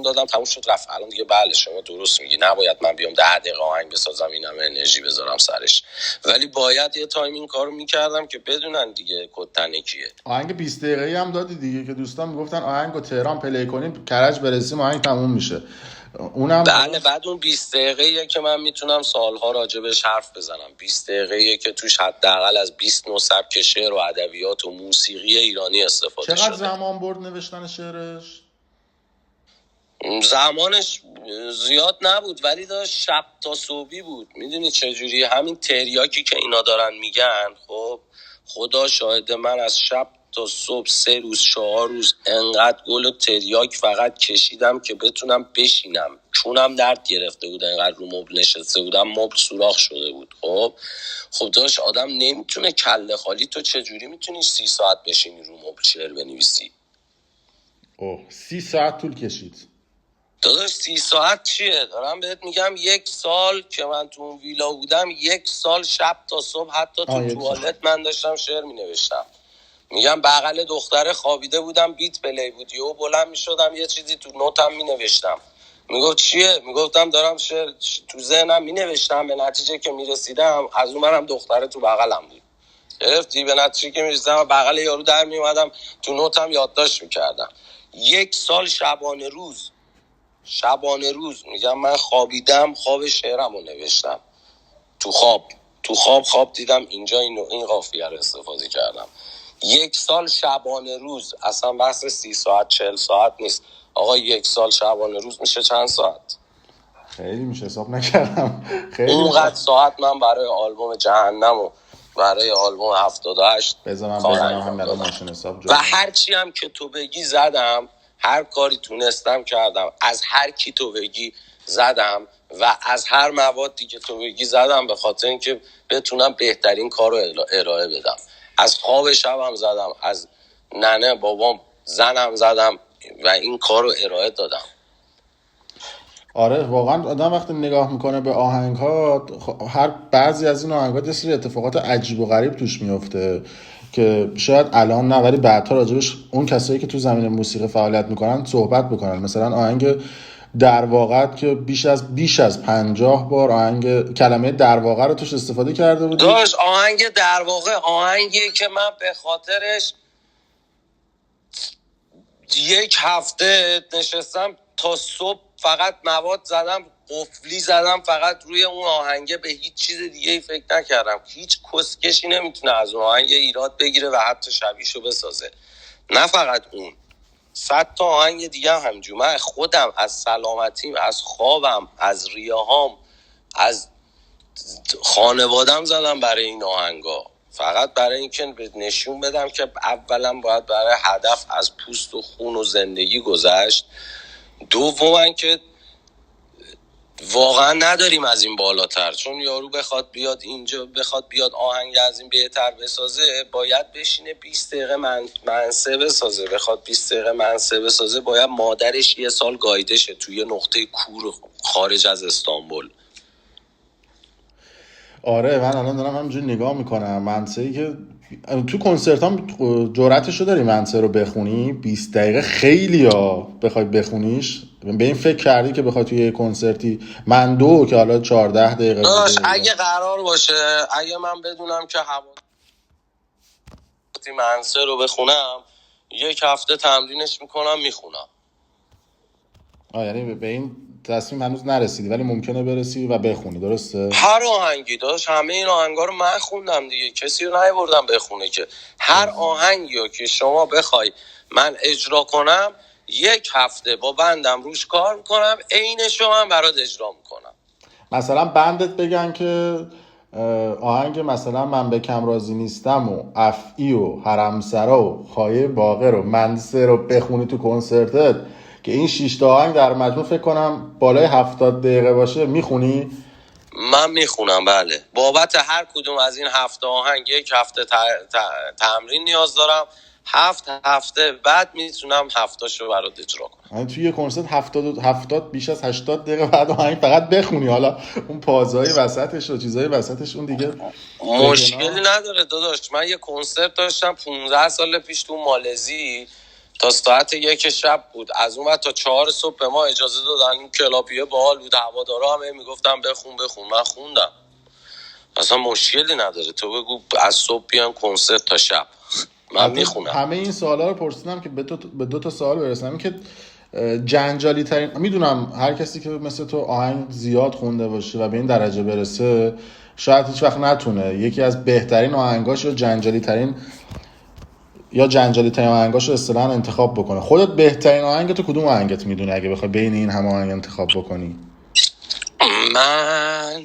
دادم تموم شد رفت. الان دیگه بله شما درست میگی، نباید من بیام 10 دقیقه آهنگ بسازم این همه انرژی بذارم سرش، ولی باید یه تایم این کارو میکردم که بدونن دیگه کد تنکیه. آهنگ 20 دقیقه‌ای هم دادی دیگه که دوستان میگفتن آهنگو تهران پلی کنیم کرج برسیم آهنگ تموم میشه. اونم بله بعد اون 20 دقیقه‌ایه که من میتونم سالها راجبش حرف بزنم. 20 دقیقه‌ایه که توش حداقل از 20 نوع سبک شعر و ادبیات و موسیقی ایرانی استفاده شده. چقدر زمان برد نوشتن شعرش؟ زمانش زیاد نبود ولی داشت شب تا صبحی بود. میدونی چجوری؟ همین تریاکی که اینا دارن میگن، خب خدا شاهد من از شب تا صبح 3 روز 4 روز انقدر گل و تریاک فقط کشیدم که بتونم بشینم، چونم درد گرفته بود، انقدر رو مبل نشسته بودم، مبل سوراخ شده بود. خب داشت آدم نمیتونه کله خالی، تو چجوری میتونی 30 ساعت بشینی رو مبل شعر بنویسی؟ 30 ساعت طول کشید. داداش 30 ساعت چیه؟ دارم بهت میگم 1 سال که من تو اون ویلا بودم 1 سال شب تا صبح حتی تو توالت من داشتم شعر مینوشتم. میگم بغل دختره خوابیده بودم بیت پلی بود یهو بلند میشدم یه چیزی تو نوتم مینوشتم. میگفت چیه؟ میگفتم دارم شعر تو ذهنم مینوشتم، به نتیجه که میرسیدم از اون برم دختره تو بغلم بود. گرفتی؟ به نتیجه که میرسیدم بغل یارو در میومدم تو نوتم یادداشت میکردم. 1 سال شبانه روز میگم من خوابیدم، خواب شعرمو نوشتم. تو خواب دیدم اینجا این قافیه رو استفاده کردم. 1 سال شبانه روز، اصلا بحث 30 ساعت 40 ساعت نیست آقا. 1 سال شبانه روز میشه چند ساعت؟ خیلی میشه، حساب نکردم. خیلی اونقدر ساعت من برای آلبوم جهنم و برای آلبوم 78 بزنم هم برای ماشین حساب و هرچی هم که تو بگی زدم، هر کاری تونستم کردم، از هر کی تو بگی زدم و از هر موادی که تو بگی زدم، به خاطر اینکه بتونم بهترین کار رو ارائه بدم. از خواب شبم زدم، از ننه بابام زنم زدم و این کار رو ارائه دادم. آره واقعا آدم وقتی نگاه میکنه به آهنگ ها، هر بعضی از این آهنگ ها یه سری اتفاقات عجیب و غریب توش میفته که شاید الان نه، ولی بعدها راجبش اون کسایی که تو زمین موسیقی فعالیت میکنن صحبت بکنن. مثلا آهنگ در واقع که بیش از 50 بار آهنگ کلمه در واقع رو توش استفاده کرده بود. داشت آهنگ در واقع آهنگیه که من به خاطرش 1 هفته نشستم تا صبح، فقط مواد زدم، قفلی زدم فقط روی اون آهنگه، به هیچ چیز دیگه ای فکر نکردم. هیچ کسکشی نمیتونه از اون آهنگ ایراد بگیره و حتی شبیهشو بسازه. نه فقط اون، 100 تا آهنگ دیگه هم همینجور. من خودم از سلامتیم، از خوابم، از ریاهام، از خانوادم زدم برای این آهنگا، فقط برای اینکه نشون بدم که اولا باید برای هدف از پوست و خون و زندگی گذشت، دوما که واقعا نداریم از این بالاتر. چون یارو بخواد بیاد اینجا، بخواد بیاد آهنگ از این بهتر بسازه، باید بشینه 20 دقیقه منسه بسازه. بخواد 20 دقیقه منسه بسازه، باید مادرش 1 سال گایدشه توی نقطه کور خارج از استانبول. آره من الان دارم همینجوری نگاه میکنم منسه‌ای که تو کنسرت هم جرأتشو داری منسه رو بخونی 20 دقیقه، خیلی ها بخوای بخونیش. به این فکر کردی که بخوای توی یه کنسرتی من دو که حالا 14 دقیقه اگه قرار باشه، اگه من بدونم که منسه رو بخونم 1 هفته تمرینش میکنم میخونم. یعنی به این تصمیم هنوز نرسیدی ولی ممکنه برسی و بخونی، درسته؟ هر آهنگی داشت، همه این آهنگا رو من خوندم دیگه، کسی رو نیاوردم بخونه که. هر آهنگی رو که شما بخوای من اجرا کنم 1 هفته با بندم روش کار میکنم، عینش رو من برات اجرا میکنم. مثلا بندت بگن که آهنگ مثلا من به کم راضی نیستم و افعی و حرمسرا و خایه باقر و منسه رو بخونی تو کنسرتت که این 6 تا آهنگ در مجموع فکر کنم بالای 70 دقیقه باشه، میخونی؟ من میخونم بله. بابت هر کدوم از این 7 آهنگ 1 هفته تمرین نیاز دارم. 7 هفته بعد میتونم 7 تاشو برات اجرا کنم. یعنی توی یه کنسرت 70 بیش از 80 دقیقه بعد آهنگ فقط بخونی. حالا اون پازهای وسطش و چیزهای وسطش اون دیگه مشکلی نداره داداش. من یه کنسرت داشتم 15 سال پیش تو مالزی، تا ساعت 1 شب بود. از اون وقت تا 4 صبح به ما اجازه دادن. این کلاپیه باحال بود، هوادارا هم میگفتن بخون. من خوندم، اصلا مشکلی نداره. تو بگو از صبح بیان کنسرت تا شب، من میخونم. همه این سوالا رو پرسیدم که به 2 تا سوال برسم که جنجالی ترین، میدونم هر کسی که مثل تو آهنگ زیاد خونده باشه و به این درجه برسه شاید هیچ وقت نتونه یکی از بهترین آهنگاش رو جنجالی ترین آهنگاش رو اصطلاحاً انتخاب بکنه. خودت بهترین آهنگ تو کدوم آهنگت میدونی اگه بخوای بین این همه آهنگ انتخاب بکنی؟ من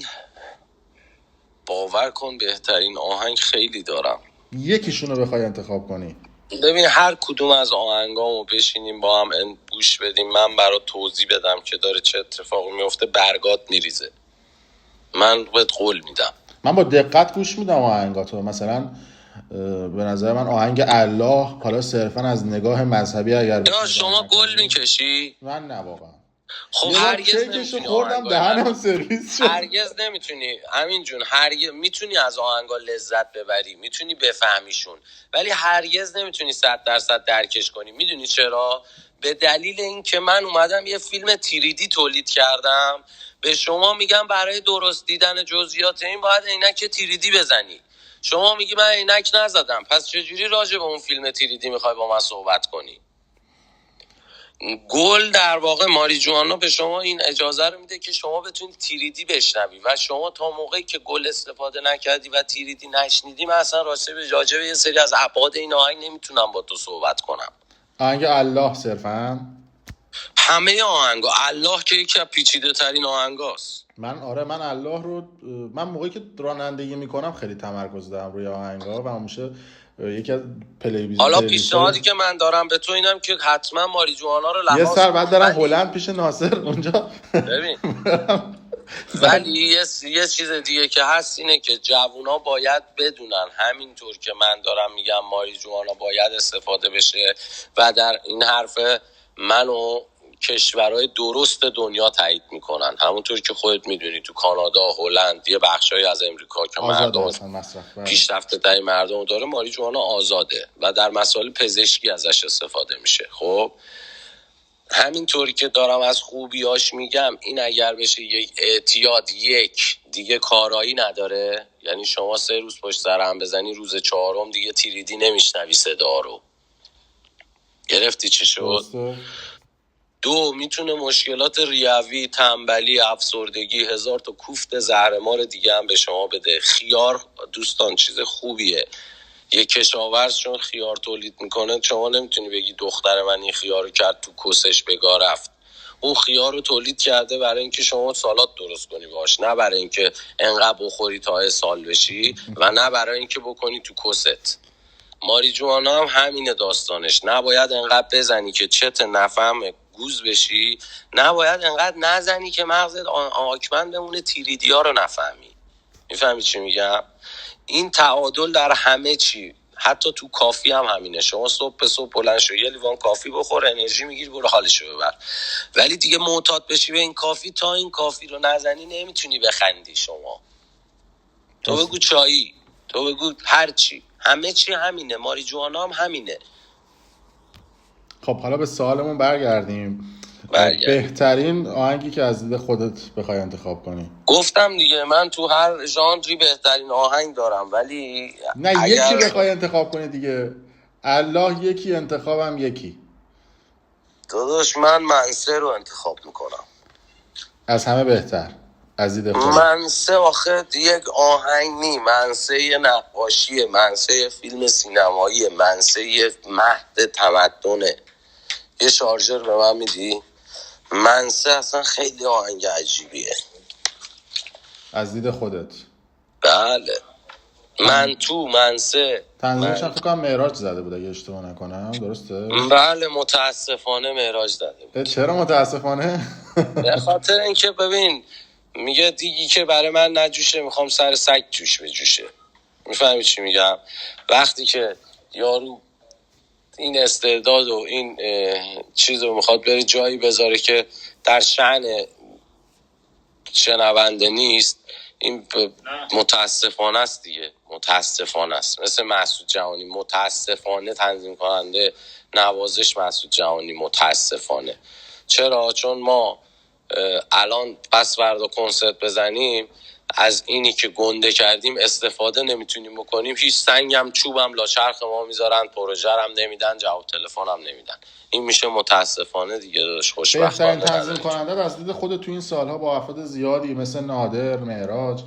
باور کن بهترین آهنگ خیلی دارم. یکیشون رو بخوای انتخاب کنی؟ ببین هر کدوم از آهنگامو بشینیم با هم گوش بدیم، من برات توضیح بدم که داره چه اتفاقی میفته، برگات میریزه. من بهت قول میدم. من با دقت گوش میدم آهنگاتو. مثلا به نظر من آهنگ الله، حالا صرفا از نگاه مذهبی اگر یا شما گل میکشی؟ من نه واقعا. خب یه بار هرگز کیکشو نمیتونی خوردم آهنگای دهنم سرویس شد. هرگز نمیتونی همین جون، هرگز میتونی از آهنگا لذت ببری، میتونی بفهمیشون، ولی هرگز نمیتونی 100% درکش کنی. میدونی چرا؟ به دلیل اینکه من اومدم یه فیلم تیریدی تولید کردم. به شما میگم برای درست دیدن جزئیات این باید عینک تیریدی بزنی. شما میگی من عینک نزدم، پس چجوری راجع به اون فیلم تیریدی میخوای با من صحبت کنی؟ گل در واقع ماریجوانا به شما این اجازه رو میده که شما بتونید تیریدی بشنوی و شما تا موقعی که گل استفاده نکردی و تیریدی نشنیدی، من اصلا راجع به یه سری از ابعاد این آهنگ نمیتونم با تو صحبت کنم. آهنگ الله صرفا همه آهنگا الله که یکی از پیچیده ترین آهنگاست. من الله رو من موقعی که رانندگی میکنم خیلی تمرکز دارم روی آهنگا و همیشه یکی از حالا پیشنهادی که من دارم به تو اینم که حتما ماریجوانا رو لحاظ یه سر بعد دارم هلند پیش ناصر اونجا ببین ولی یه چیز دیگه که هست اینه که جوونا باید بدونن، همینطور که من دارم میگم ماریجوانا باید استفاده بشه و در این حرف منو کشورهای درست دنیا تایید میکنن، همونطور که خودت میدونی تو کانادا، هلند، یه بخشایی از امریکا که مردم پیشرفته ترین مردم داره، ماریجوانا آزاده و در مسائل پزشکی ازش استفاده میشه. خب همینطوری که دارم از خوبیاش میگم، این اگر بشه یک اعتیاد، یک دیگه کارایی نداره، یعنی شما 3 روز پشت سر هم بزنی، روز 4م دیگه تیریدی نمیشنوی صدا رو. گرفتی چی شد؟ 2 میتونه مشکلات ریوی، تنبلی، افسردگی، 1000 تا کوفت زهرمار دیگه هم به شما بده. خیار دوستان چیز خوبیه. یه کشاورز چون خیار تولید میکنه، شما نمیتونی بگی دختر من این خیار رو کرد تو کسش بگاه رفت. اون خیار رو تولید کرده برای اینکه شما سالاد درست کنی باش، نه برای اینکه انقدر بخوری تا اسهال بشی و نه برای اینکه بکنی تو کست. ماریجوانا هم همینه داستانش، نباید انقدر بزنی که چت نفهم گوز بشی، نباید انقدر نزنی که مغزت آکمند بمونه تیریدی ها رو نفهمی. میفهمی چی میگم؟ این تعادل در همه چی، حتی تو کافی هم همینه. شما صبح به صبح بلند شو یه لیوان کافی بخور، انرژی میگیری، برو حالشو ببر، ولی دیگه معتاد بشی به این کافی، تا این کافی رو نزنی نمیتونی بخندی. شما تو بگو چایی، تو بگو هر چی، همه چی همینه. ماریجوانا هم همینه. خب حالا به سوالمون برگردیم. بهترین آهنگی که از دید خودت بخوای انتخاب کنی؟ گفتم دیگه من تو هر ژانری بهترین آهنگ دارم، ولی نه یکی بخوای انتخاب کنی دیگه. الله یکی، انتخابم یکی. داداش من منسه رو انتخاب میکنم. از همه بهتر از دید خودت؟ منسه آخه یک آهنگ نی، منسه یه نقاشیه، منسه یه فیلم سینماییه، منسه یه مهد تمدنه. یه شارژر به من میدی؟ منسه اصلا خیلی آهنگ عجیبیه. از دید خودت؟ بله. من تو منسه تنظیمش هم فکر کنم معراج زده بود اگه اشتباه نکنم، درسته؟ بله متاسفانه معراج زده بود. چرا متاسفانه؟ به خاطر اینکه ببین میگه دیگی که برای من نجوشه میخوام سر سگ جوش بجوشه. میفهمی چی میگم؟ وقتی که یارو این استعداد و این چیز رو میخواد بره جایی بذاره که در شأن شنونده نیست، این متاسفانه است دیگه، متاسفانه است. مثل مسعود جهانی متاسفانه تنظیم کننده نوازش مسعود جهانی متاسفانه. چرا؟ چون ما الان پس فردا کنسرت بزنیم، از اینی که گنده کردیم استفاده نمیتونیم بکنیم. هیچ سنگم چوبم لاچرخ ما میذارن، پروژرم نمیدن، جواب تلفنم نمیدن. این میشه متاسفانه دیگه. داداش خوشبختانه بهترین تنظیم کننده از دید خودت تو این سالها با افراد زیادی مثل نادر، معراج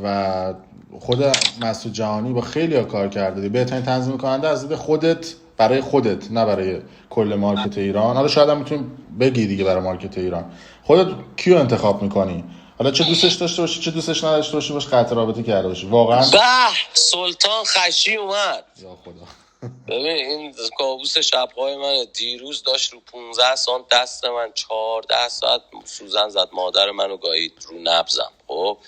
و خود مسعود جهانی با خیلی ها کار کرده. بهترین تنظیم کننده از دید خودت برای خودت، نه برای کل مارکت ایران. حالا شاید هم میتونیم بگی دیگه برای مارکت ایران خودت کیو انتخاب میکنی؟ حالا چه دوستش داشته باشی چه دوستش نداشته باشی، باش قطع رابطه کرده باشی. واقعا به سلطان خشی اومد. یا خدا. ببین این کابوس شب‌های من دیروز داشت رو 15 سانت دست من 14 ساعت سوزن زد، مادر منو گایید رو نبزم. خب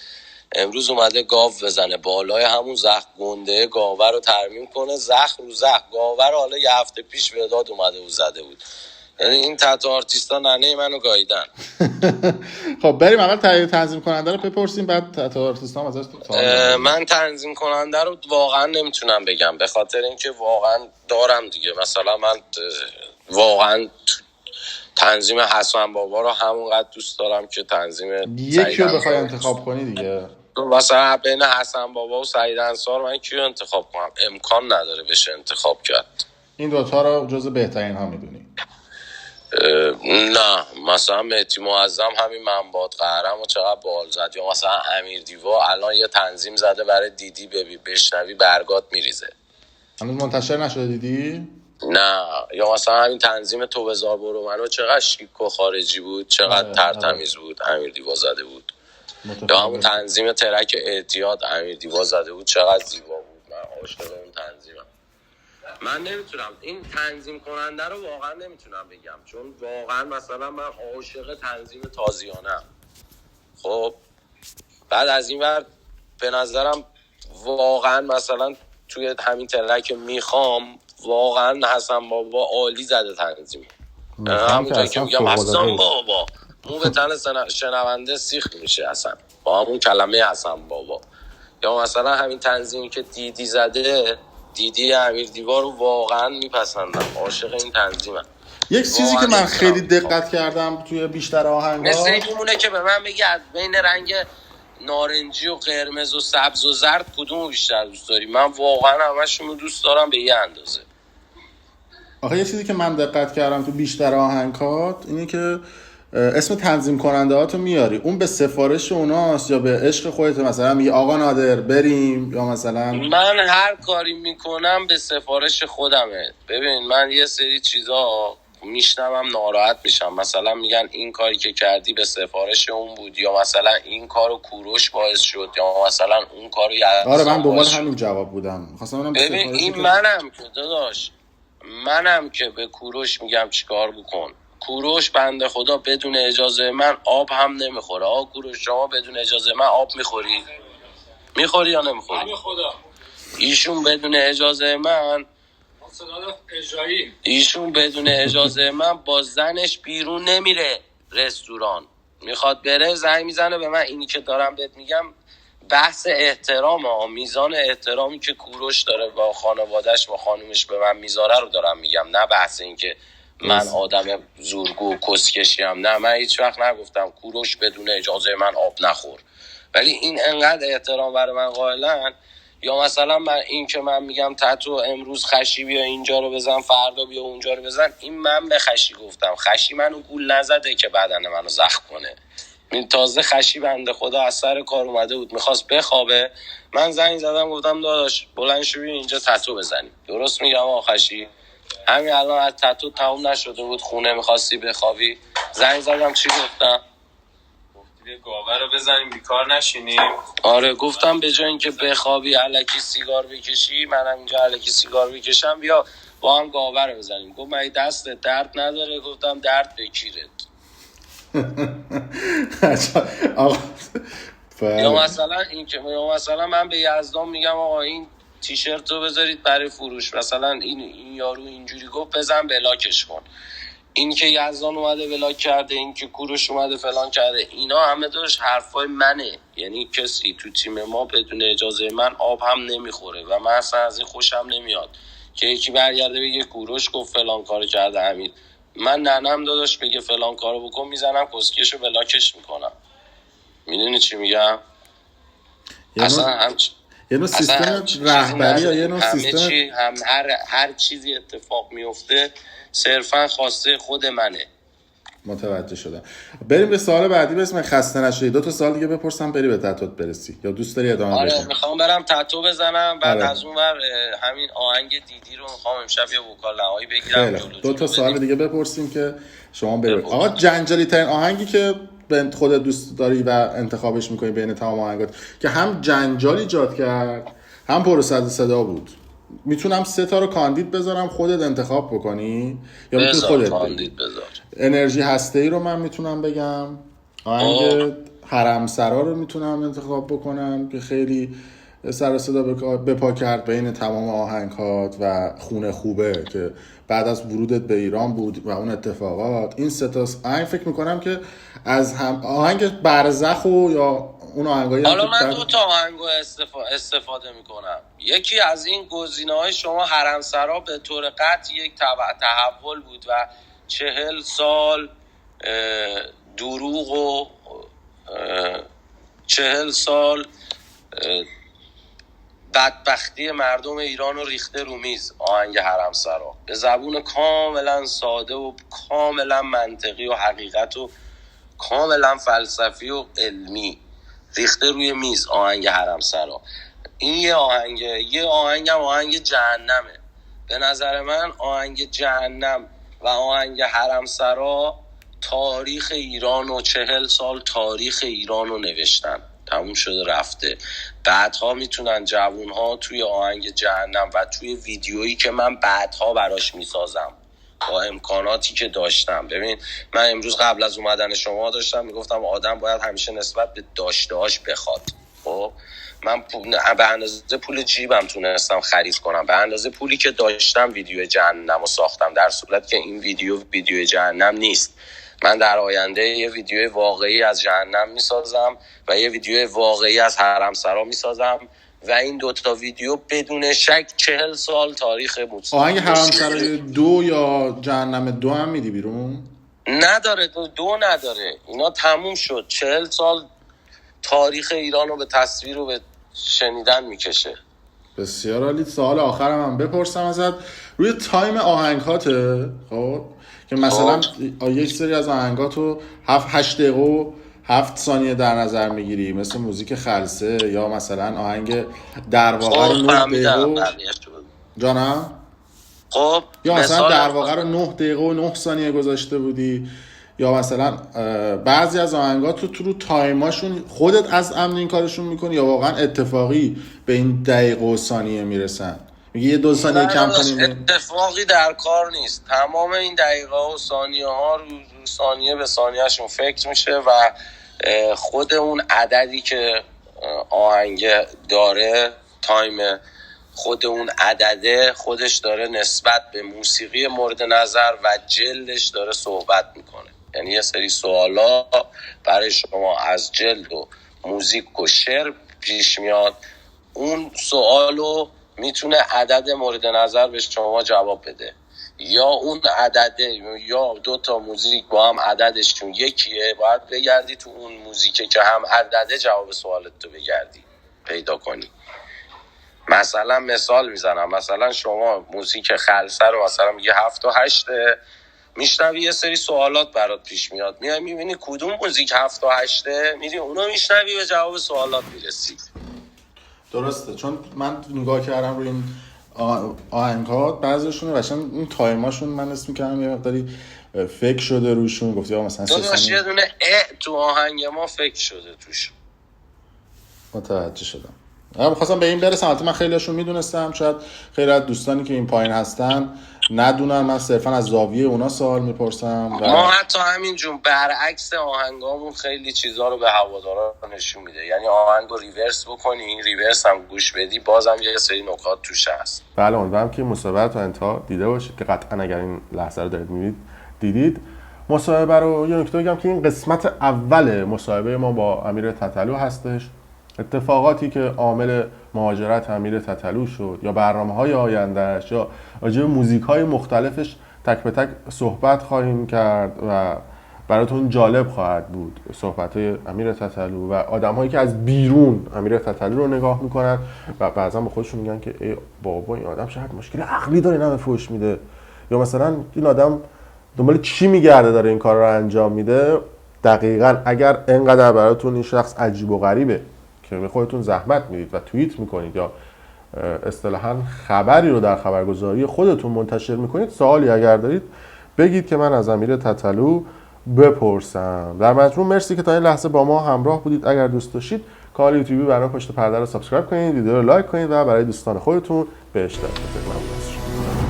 امروز اومده گاو بزنه بالای همون زخم گنده گاوه رو ترمیم کنه، زخم رو زخم گاوه رو حالا یه هفته پیش وداد اومده و زده بود. یعنی این تتو آرتیستا ننه منو گاییدن. خب بریم اول تهیه تنظیم کننده رو بپرسیم، بعد تتو آرتیستا هم ازش من تنظیم کننده رو واقعا نمیتونم بگم، به خاطر اینکه واقعا دارم دیگه. مثلا من واقعا تنظیم حسن بابا رو همونقدر دوست دارم که تنظیم یکی رو بخوای انتخاب کنی دیگه. مثلا بین حسن بابا و سعید انصار من کیو انتخاب کنم؟ امکان نداره بشه انتخاب کرد. این دوتا رو جز بهترین ها میدونی؟ نه مثلا مهدی معظم همین من باد قهرم و چقدر بال زد، یا مثلا امیر دیوا الان یه تنظیم زده برای دیدی، بشنوی برگات میریزه. هنوز منتشر نشده دیدی؟ نه. یا مثلا همین تنظیم تو بزار برو منو چقدر شیک و خارجی بود، چقدر ترتمیز بود، امیر دیوا زده بود. یا همون تنظیم ترک اعتیاد امیر دیوا زده بود، چقدر زیبا بود. من عاشق اون تنظیمم. من نمیتونم این تنظیم کننده رو واقعا نمیتونم بگم، چون واقعا مثلا من عاشق تنظیم تازیانم. خب بعد از این ور به نظرم واقعا مثلا توی همین ترک میخوام واقعا حسن بابا عالی زده تنظیم. همونطوری که میگم حسن بابا مو به تن شنونده سیخ میشه اصلا با همون کلمه حسن بابا. یا مثلا همین تنظیمی که دیدی زده، دیدی امیر دیوا رو واقعا میپسندم، عاشق این تنظیمم. یک چیزی که من خیلی دقت کردم توی بیشتر آهنگ‌ها، مثل این میمونه که به من بگی از بین رنگ نارنجی و قرمز و سبز و زرد کدومو بیشتر دوست داری؟ من واقعا همشون رو دوست دارم به یه اندازه. آخه یه چیزی که من دقت کردم تو بیشتر آهنگات اینه که اسم تنظیم کننده هاتو میاری، اون به سفارش اوناست یا به عشق خودت؟ مثلا میگه آقا نادر بریم، یا مثلا من هر کاری میکنم به سفارش خودمه. ببین من یه سری چیزا میشنوم ناراحت میشم، مثلا میگن این کاری که کردی به سفارش اون بود، یا مثلا این کارو کوروش باعث شد، یا مثلا اون کارو آره من دنبال همین جواب بودم. خواستم ببین این منم که داداش، منم که به کوروش میگم چیکار بکن، کوروش بنده خدا بدون اجازه من آب هم نمیخوره. کوروش شما بدون اجازه من آب میخوری یا نمیخوری؟ خدا ایشون بدون اجازه من ایشون بدون اجازه من با زنش بیرون نمیره رستوران، میخواد بره زنگ میزنه به من. اینی که دارم بهت میگم بحث احترام میزان احترامی که کوروش داره با خانوادهش با خانومش به من میذاره رو دارم میگم، نه بحث این که من آدم زورگو و کسکشیم. نه من هیچ وقت نگفتم کوروش بدون اجازه من آب نخور، ولی این انقدر احترام برای من قائلن. یا مثلا من این که من میگم تتو امروز خشی بیا اینجا رو بزن فردا بیا اونجا رو بزن، این من به خشی گفتم، خشی منو گول نزده که بدن منو زخم کنه. این تازه خشی بنده خدا از سر کار اومده بود میخواست بخوابه، من زنگ زدم گفتم داداش بلند شو بیا اینجا تتو بزنیم. درست میگم آقا خشی؟ همین الان از تتو تموم نشده بود خونه میخواستی بخوابی، زنگ زدم چی گفتم؟ گفتی گاوه رو بزنیم بیکار نشینیم. آره گفتم به جای اینکه بخوابی الکی سیگار بکشی منم اینجا الکی سیگار بکشم، بیا با هم گاوه رو بزنیم. گفت من دست درد نداره، گفتم درد بکیرت. یا مثلا این که مثلا من به یزدان میگم آقا این تیشرت رو بذارید برای فروش، مثلا این یارو اینجوری گفت بزن بلاکش کن. این که یزدان اومده بلاک کرده، این که کوروش اومده فلان کرده، اینا همه داشت حرفای منه. یعنی کسی تو تیم ما بدون اجازه من آب هم نمیخوره و من اصلا از این خوشم نمیاد که یکی برگرده بگه کوروش گفت فلان کارو کرده امیر. من ننم داداش بگه فلان کارو بکن میزنم کسکشو بلاکش میکنم. میدونی چی میگم؟ اصلا یه نوع سیستم رهبری یا یه نوع سیستم هر چیزی اتفاق میفته صرفا خواسته خود منه. متوجه شدم. بریم به سوال بعدی به اسم خسته نشدی. 2 تا سوال دیگه بپرسم بری به تتوت برسی یا دوست داری ادامه بدی؟ آره میخوام برم تتو بزنم بعد از اون ور همین آهنگ دیدی رو میخوام امشب یه وکال نهایی بگیرم. 2 تا سوال دیگه بپرسیم که شما برید. آقا جنجالی ترین آهنگی که به خودت دوست داری و انتخابش میکنی بین تمام آهنگات که هم جنجال ایجاد کرد هم پر صدا بود، میتونم 3 تا رو کاندید بذارم خودت انتخاب بکنی یا میتونی خودت کاندید بذار؟ انرژی هسته‌ای رو من میتونم بگم، آهنگ حرم سرا رو میتونم انتخاب بکنم که خیلی سر و صدا به پا کرد بین تمام آهنگات و خونه خوبه که بعد از ورودت به ایران بود و اون اتفاقات، این سه تا آهنگ فکر میکنم که از هم آهنگ برزخ و یا اون آهنگایی حالا من 2 تا آهنگو استفاده میکنم. یکی از این گزینه‌های شما حرمسرا به طور قطع یک تحول بود و 40 سال دروغ و 40 سال بدبختی مردم ایران رو ریخته رو میز. آهنگ حرمسرا به زبون کاملا ساده و کاملا منطقی و حقیقت و کاملا فلسفی و علمی ریخته روی میز آهنگ حرمسرا. این یه آهنگ جهنمه. به نظر من آهنگ جهنم و آهنگ حرمسرا تاریخ ایران و 40 سال تاریخ ایران رو نوشتن. تموم شده رفته. بعدها میتونن جوونها توی آهنگ جهنم و توی ویدیویی که من بعدها براش میسازم با امکاناتی که داشتم. ببین من امروز قبل از اومدن شما داشتم میگفتم آدم باید همیشه نسبت به داشته‌هاش بخواد. خب من به اندازه پول جیبم تونستم خرید کنم، به اندازه پولی که داشتم ویدیو جهنم رو ساختم، در صورت که این ویدیو جهنم نیست. من در آینده یه ویدیو واقعی از جهنم میسازم و یه ویدیو واقعی از حرمسرا میسازم و این 2 تا ویدیو بدون شک 40 سال تاریخ موسیقی. آهنگ حرمسرای 2 یا جهنم 2 هم میدی بیرون؟ نداره، دو نداره. اینا تموم شد. 40 سال تاریخ ایران رو به تصویر و به شنیدن میکشه. بسیار عالی. سوال آخرم هم بپرسم ازت روی تایم آهنگاته. خب که مثلا یک سری از آهنگاتو 7-8 دقیقه و 7 ثانیه در نظر میگیری، مثل موزیک خلسه یا مثلا آهنگ در واقع 9 دقیقه جانم. خب یا مثلا در واقع رو 9 دقیقه و 9 ثانیه گذاشته بودی، یا مثلا بعضی از آهنگات تو رو تایماشون خودت از عمد این کارشون میکنی یا واقعا اتفاقی به این دقیقه و ثانیه میرسن؟ میگه یه 2 ثانیه کم کنیم. اتفاقی در کار نیست. تمام این دقیقه و ثانیه ها رو ثانیه به ثانیهشون فکر میشه و خود اون عددی که آهنگ داره، تایم خود اون عدده خودش داره نسبت به موسیقی مورد نظر و جلدش داره صحبت میکنه. یعنی یه سری سوالا برای شما از جلد و موزیک و شعر پیش میاد، اون سوالو میتونه عدد مورد نظر به شما جواب بده، یا اون عدده یا 2 تا موزیک با هم عددشون یکیه، باید بگردی تو اون موزیکه که هم عدده جواب سوالت تو بگردی پیدا کنی. مثلا مثال میزنم، مثلا شما موزیک خلسه رو مثلا میگه 7 و 8 میشنوی، یه سری سوالات برات پیش میاد، میای میبینی کدوم موزیک 7 و 8 میری اونو میشنوی به جواب سوالات میرسی. درسته، چون من نگاه کردم روی این آهنگات، بعضیشون قشنگ این تایماشون من اسم می‌کردم یه مقداری فکر شده روشون، گفتی مثلا 3 ثانیه یه دونه تو آهنگ ما فکر شده توش. متوجه شدم. من می‌خواستم به این برسم، البته من خیلیاشون میدونستم، شاید خیلی از دوستانی که این پایین هستن ندونن، من صرفا از زاویه اونا سوال میپرسم. ما حتی همین جون برعکس آهنگامون خیلی چیزا رو به هوادارا نشون میده. یعنی آهنگو ریورس بکنی، این ریورس هم گوش بدی، بازم یه سری نکات توش هست. بله، امیدوارم که مصاحبه تا انتها دیده باشید که قطعا اگر این لحظه رو دارید دیدید. مصاحبه رو یه نکته بگم که این قسمت اول مصاحبه ما با امیر تتلو هستش. اتفاقاتی که عامل مهاجرت امیر تتلو شد یا برنامه‌های آیندهش یا راجع به موزیک‌های مختلفش تک به تک صحبت خواهیم کرد و براتون جالب خواهد بود صحبت‌های امیر تتلو و آدم‌هایی که از بیرون امیر تتلو رو نگاه می‌کنن و بعضا به خودشون میگن که ای بابا این آدم شاید مشکل عقلی داره نمه فوش میده، یا مثلا این آدم دنبال چی میگرده داره این کار رو انجام میده. دقیقاً اگر اینقدر براتون این شخص عجیب و غریبه که به خودتون زحمت میدید و توییت میکنید یا اصطلاحاً خبری رو در خبرگزاری خودتون منتشر میکنید، سوالی اگر دارید بگید که من از امیر تتلو بپرسم. در مجموع مرسی که تا این لحظه با ما همراه بودید. اگر دوست داشتید کانال یوتیوبی برنامه پشت پرده رو سابسکرایب کنید، ویدیو رو لایک کنید و برای دوستان خودتون به اشتراک بذارید. ممنون.